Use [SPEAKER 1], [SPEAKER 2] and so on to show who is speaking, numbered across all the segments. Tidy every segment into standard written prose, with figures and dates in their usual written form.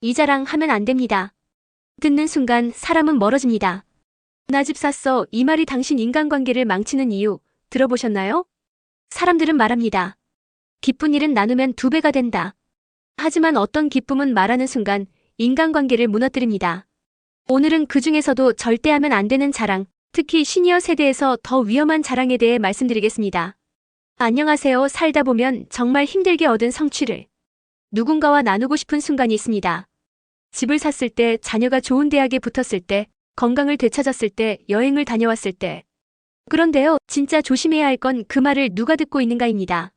[SPEAKER 1] 이 자랑 하면 안 됩니다. 듣는 순간 사람은 멀어집니다. 나 집 샀어. 이 말이 당신 인간관계를 망치는 이유 들어보셨나요? 사람들은 말합니다. 기쁜 일은 나누면 2배가 된다. 하지만 어떤 기쁨은 말하는 순간 인간관계를 무너뜨립니다. 오늘은 그 중에서도 절대 하면 안 되는 자랑, 특히 시니어 세대에서 더 위험한 자랑에 대해 말씀드리겠습니다. 안녕하세요. 살다 보면 정말 힘들게 얻은 성취를 누군가와 나누고 싶은 순간이 있습니다. 집을 샀을 때, 자녀가 좋은 대학에 붙었을 때, 건강을 되찾았을 때, 여행을 다녀왔을 때. 그런데요, 진짜 조심해야 할 건 그 말을 누가 듣고 있는가입니다.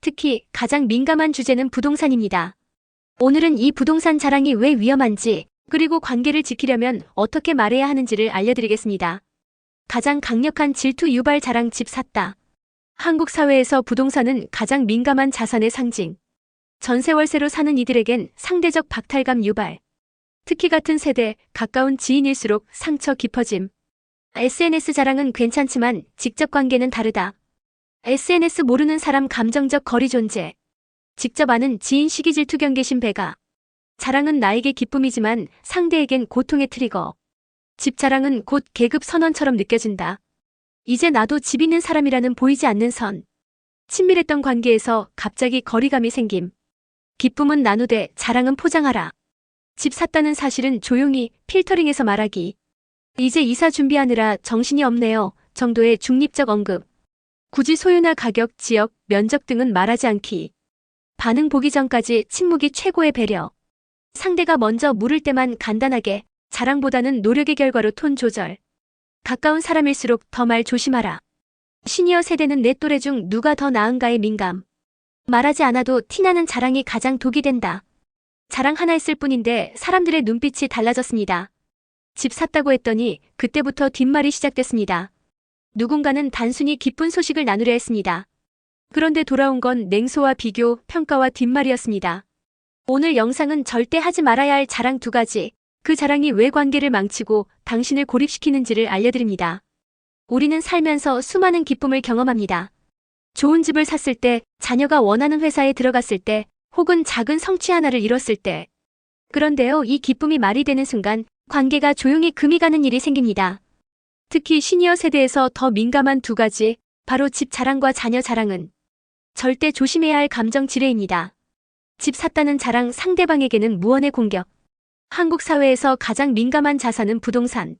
[SPEAKER 1] 특히 가장 민감한 주제는 부동산입니다. 오늘은 이 부동산 자랑이 왜 위험한지, 그리고 관계를 지키려면 어떻게 말해야 하는지를 알려드리겠습니다. 가장 강력한 질투 유발 자랑. 집 샀다. 한국 사회에서 부동산은 가장 민감한 자산의 상징. 전세월세로 사는 이들에겐 상대적 박탈감 유발. 특히 같은 세대, 가까운 지인일수록 상처 깊어짐. SNS 자랑은 괜찮지만 직접 관계는 다르다. SNS 모르는 사람 감정적 거리 존재. 직접 아는 지인 시기 질투 경계심 배가. 자랑은 나에게 기쁨이지만 상대에겐 고통의 트리거. 집 자랑은 곧 계급 선언처럼 느껴진다. 이제 나도 집 있는 사람이라는 보이지 않는 선. 친밀했던 관계에서 갑자기 거리감이 생김. 기쁨은 나누되 자랑은 포장하라. 집 샀다는 사실은 조용히 필터링해서 말하기. 이제 이사 준비하느라 정신이 없네요. 정도의 중립적 언급. 굳이 소유나 가격, 지역, 면적 등은 말하지 않기. 반응 보기 전까지 침묵이 최고의 배려. 상대가 먼저 물을 때만 간단하게, 자랑보다는 노력의 결과로 톤 조절. 가까운 사람일수록 더 말 조심하라. 시니어 세대는 내 또래 중 누가 더 나은가에 민감. 말하지 않아도 티나는 자랑이 가장 독이 된다. 자랑 하나 했을 뿐인데 사람들의 눈빛이 달라졌습니다. 집 샀다고 했더니 그때부터 뒷말이 시작됐습니다. 누군가는 단순히 기쁜 소식을 나누려 했습니다. 그런데 돌아온 건 냉소와 비교, 평가와 뒷말이었습니다. 오늘 영상은 절대 하지 말아야 할 자랑 2가지, 그 자랑이 왜 관계를 망치고 당신을 고립시키는지를 알려드립니다. 우리는 살면서 수많은 기쁨을 경험합니다. 좋은 집을 샀을 때, 자녀가 원하는 회사에 들어갔을 때, 혹은 작은 성취 하나를 이뤘을 때. 그런데요, 이 기쁨이 말이 되는 순간 관계가 조용히 금이 가는 일이 생깁니다. 특히 시니어 세대에서 더 민감한 2가지, 바로 집 자랑과 자녀 자랑은 절대 조심해야 할 감정 지뢰입니다. 집 샀다는 자랑, 상대방에게는 무언의 공격. 한국 사회에서 가장 민감한 자산은 부동산.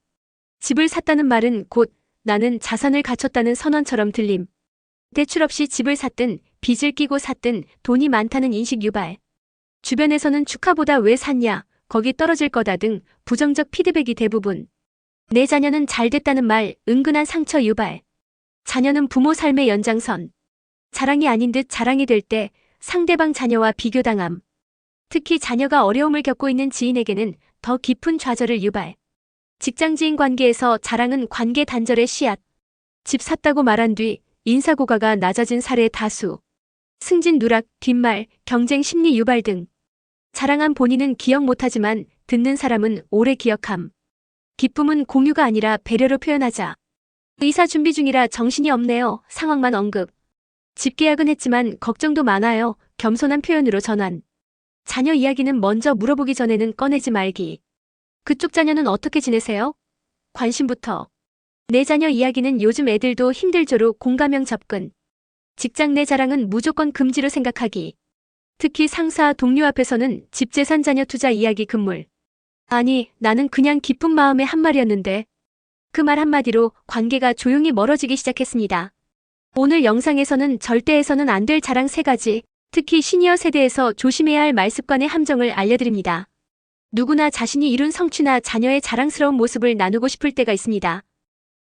[SPEAKER 1] 집을 샀다는 말은 곧 나는 자산을 갖췄다는 선언처럼 들림. 대출 없이 집을 샀든 빚을 끼고 샀든 돈이 많다는 인식 유발. 주변에서는 축하보다 왜 샀냐, 거기 떨어질 거다 등 부정적 피드백이 대부분. 내 자녀는 잘 됐다는 말, 은근한 상처 유발. 자녀는 부모 삶의 연장선. 자랑이 아닌 듯 자랑이 될 때 상대방 자녀와 비교당함. 특히 자녀가 어려움을 겪고 있는 지인에게는 더 깊은 좌절을 유발. 직장지인 관계에서 자랑은 관계 단절의 씨앗. 집 샀다고 말한 뒤 인사고과가 낮아진 사례 다수. 승진 누락, 뒷말, 경쟁 심리 유발 등. 자랑한 본인은 기억 못하지만 듣는 사람은 오래 기억함. 기쁨은 공유가 아니라 배려로 표현하자. 이사 준비 중이라 정신이 없네요. 상황만 언급. 집 계약은 했지만 걱정도 많아요. 겸손한 표현으로 전환. 자녀 이야기는 먼저 물어보기 전에는 꺼내지 말기. 그쪽 자녀는 어떻게 지내세요? 관심부터. 내 자녀 이야기는 요즘 애들도 힘들죠로 공감형 접근. 직장 내 자랑은 무조건 금지로 생각하기. 특히 상사, 동료 앞에서는 집 재산 자녀 투자 이야기 금물. 아니, 나는 그냥 기쁜 마음의 한말이었는데. 그 말 한마디로 관계가 조용히 멀어지기 시작했습니다. 오늘 영상에서는 절대 해서는 안 될 자랑 3가지, 특히 시니어 세대에서 조심해야 할 말습관의 함정을 알려드립니다. 누구나 자신이 이룬 성취나 자녀의 자랑스러운 모습을 나누고 싶을 때가 있습니다.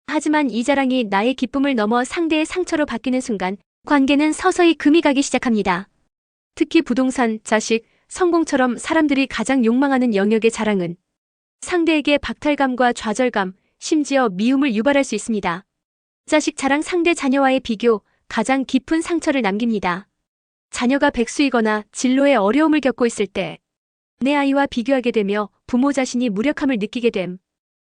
[SPEAKER 1] 하지만 이 자랑이 나의 기쁨을 넘어 상대의 상처로 바뀌는 순간 관계는 서서히 금이 가기 시작합니다. 특히 부동산, 자식, 성공처럼 사람들이 가장 욕망하는 영역의 자랑은 상대에게 박탈감과 좌절감, 심지어 미움을 유발할 수 있습니다. 자식 자랑, 상대 자녀와의 비교, 가장 깊은 상처를 남깁니다. 자녀가 백수이거나 진로에 어려움을 겪고 있을 때 내 아이와 비교하게 되며 부모 자신이 무력함을 느끼게 됨.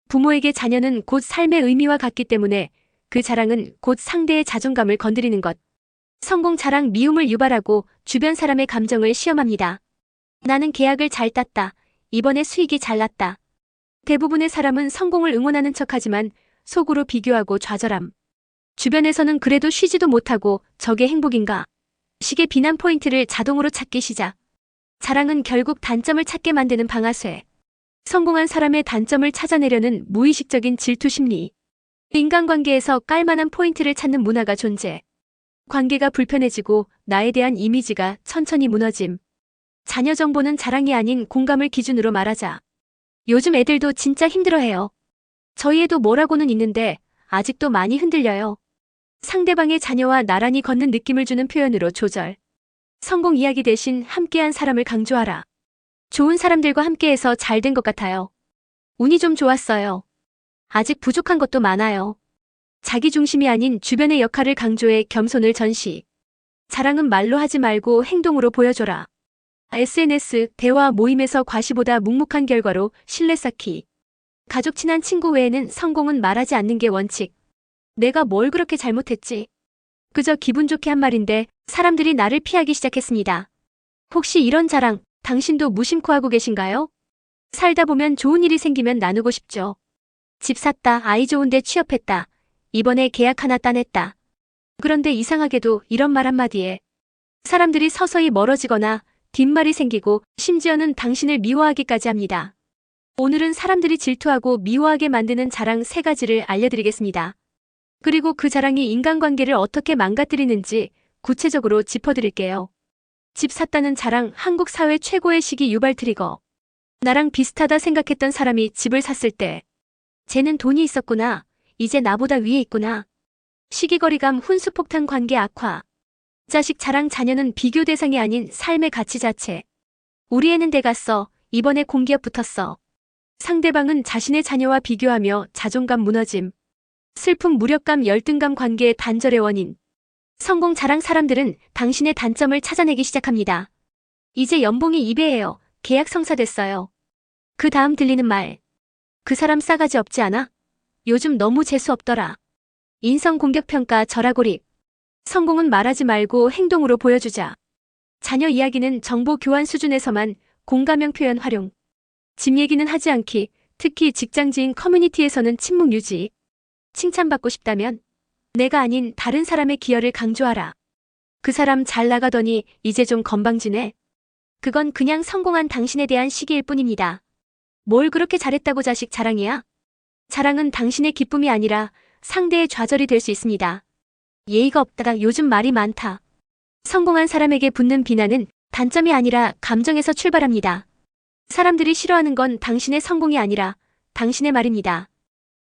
[SPEAKER 1] 부모에게 자녀는 곧 삶의 의미와 같기 때문에 그 자랑은 곧 상대의 자존감을 건드리는 것. 성공 자랑 미움을 유발하고 주변 사람의 감정을 시험합니다. 나는 계약을 잘 땄다. 이번에 수익이 잘 났다. 대부분의 사람은 성공을 응원하는 척하지만 속으로 비교하고 좌절함. 주변에서는 그래도 쉬지도 못하고 저게 행복인가? 식의 비난 포인트를 자동으로 찾기 시작. 자랑은 결국 단점을 찾게 만드는 방아쇠. 성공한 사람의 단점을 찾아내려는 무의식적인 질투 심리. 인간관계에서 깔만한 포인트를 찾는 문화가 존재. 관계가 불편해지고 나에 대한 이미지가 천천히 무너짐. 자녀 정보는 자랑이 아닌 공감을 기준으로 말하자. 요즘 애들도 진짜 힘들어해요. 저희 애도 뭐라고는 있는데 아직도 많이 흔들려요. 상대방의 자녀와 나란히 걷는 느낌을 주는 표현으로 조절. 성공 이야기 대신 함께한 사람을 강조하라. 좋은 사람들과 함께해서 잘 된 것 같아요. 운이 좀 좋았어요. 아직 부족한 것도 많아요. 자기 중심이 아닌 주변의 역할을 강조해 겸손을 전시. 자랑은 말로 하지 말고 행동으로 보여줘라. SNS, 대화 모임에서 과시보다 묵묵한 결과로 신뢰 쌓기. 가족 친한 친구 외에는 성공은 말하지 않는 게 원칙. 내가 뭘 그렇게 잘못했지? 그저 기분 좋게 한 말인데 사람들이 나를 피하기 시작했습니다. 혹시 이런 자랑, 당신도 무심코 하고 계신가요? 살다 보면 좋은 일이 생기면 나누고 싶죠. 집 샀다, 아이 좋은데 취업했다. 이번에 계약 하나 따냈다. 그런데 이상하게도 이런 말 한마디에 사람들이 서서히 멀어지거나 뒷말이 생기고 심지어는 당신을 미워하기까지 합니다. 오늘은 사람들이 질투하고 미워하게 만드는 자랑 3가지를 알려드리겠습니다. 그리고 그 자랑이 인간관계를 어떻게 망가뜨리는지 구체적으로 짚어드릴게요. 집 샀다는 자랑, 한국 사회 최고의 시기 유발 트리거. 나랑 비슷하다 생각했던 사람이 집을 샀을 때 쟤는 돈이 있었구나. 이제 나보다 위에 있구나. 시기거리감, 훈수폭탄, 관계 악화. 자식 자랑, 자녀는 비교 대상이 아닌 삶의 가치 자체. 우리 애는 대 갔어. 이번에 공기업 붙었어. 상대방은 자신의 자녀와 비교하며 자존감 무너짐. 슬픔, 무력감, 열등감, 관계의 단절의 원인. 성공 자랑. 사람들은 당신의 단점을 찾아내기 시작합니다. 이제 연봉이 2배예요. 계약 성사됐어요. 그 다음 들리는 말. 그 사람 싸가지 없지 않아? 요즘 너무 재수 없더라. 인성 공격평가, 절하고립. 성공은 말하지 말고 행동으로 보여주자. 자녀 이야기는 정보 교환 수준에서만, 공감형 표현 활용. 집 얘기는 하지 않기, 특히 직장 지인 커뮤니티에서는 침묵 유지. 칭찬받고 싶다면 내가 아닌 다른 사람의 기여를 강조하라. 그 사람 잘 나가더니 이제 좀 건방지네. 그건 그냥 성공한 당신에 대한 시기일 뿐입니다. 뭘 그렇게 잘했다고 자식 자랑이야? 자랑은 당신의 기쁨이 아니라 상대의 좌절이 될 수 있습니다. 예의가 없다가 요즘 말이 많다. 성공한 사람에게 붙는 비난은 단점이 아니라 감정에서 출발합니다. 사람들이 싫어하는 건 당신의 성공이 아니라 당신의 말입니다.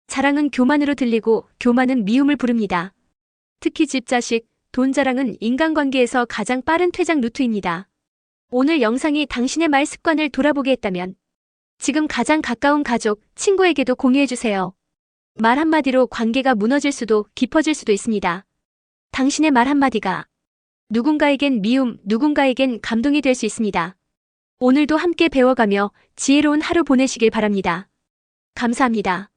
[SPEAKER 1] 자랑은 교만으로 들리고 교만은 미움을 부릅니다. 특히 집, 자식, 돈 자랑은 인간관계에서 가장 빠른 퇴장 루트입니다. 오늘 영상이 당신의 말 습관을 돌아보게 했다면 지금 가장 가까운 가족, 친구에게도 공유해주세요. 말 한마디로 관계가 무너질 수도 깊어질 수도 있습니다. 당신의 말 한마디가 누군가에겐 미움, 누군가에겐 감동이 될 수 있습니다. 오늘도 함께 배워가며 지혜로운 하루 보내시길 바랍니다. 감사합니다.